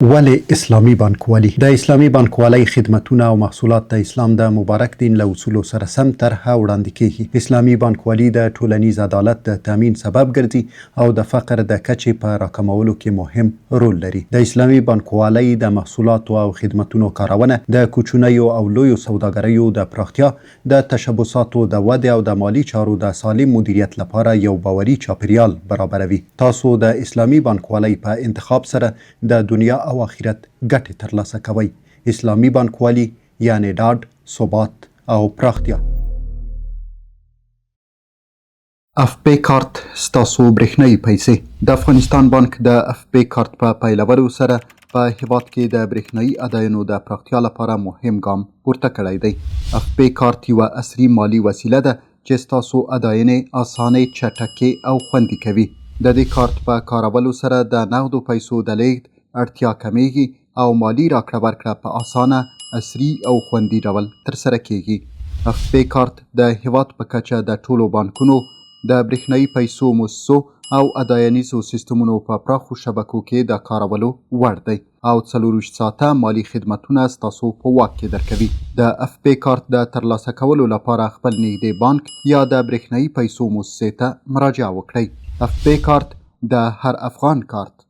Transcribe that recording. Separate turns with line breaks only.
ولې اسلامي بانکوالي د اسلامي بانکوالۍ خدمتونه او محصولات د اسلام د مبارک دین له اصولو سره سم طرحه وړاندې کیږي. اسلامي بانکوالي د ټولنیز عدالت د تامین سبب ګرځي او د فقر د کچې په راکمولو کې مهم رول لري. د اسلامي بانکوالۍ د محصولاتو او خدمتونو کارونه د کوچنیو او لویو سوداګریو د پراختیا، د تشبثاتو د ودې او د مالي چارو د سالم مدیریت لپاره یو باوري چاپیریال برابروي. تاسو د اسلامي بانکوالۍ په انتخاب سره د دنیا او آخرت ګټې ترلاسه کوئ. اسلامي بانکوالي یعنی ډاډ، ثبات او پراختیا. اف پی کارت ستاسو برېښنايي پیسې. د افغانستان بانک د اف پی کارت په پیلولو سره په هیواد کې د برېښنايي اداینو د پراختیا لپاره مهم ګام پورته کړی دی. اف پی کارت یوه عصري مالي وسیله ده چې ستاسو اداینې اسانې، چټکې او خوندي کوي. د دې کارت په کارولو سره د نغدو پیسو د لیږد اړتیا کمیږي او مالي راکړه ورکړه په اسانه، عصري او خوندي ډول ترسره کیږي. اف پی کارت د هیواد په کچه د ټولو بانکونو، د برېښنايي پیسو مؤسسو او اداینیزو سیستمونو په پراخو شبکو کې د کارولو وړ دی او 24 ساعته مالي خدمتونه ستاسو په واک کې درکوي. د اف پی کارت د ترلاسه کولو لپاره خپل نږدې بانک یا د برېښنايي پیسو مؤسسې ته مراجعه وکړئ. اف پی کارت د هر افغان کارت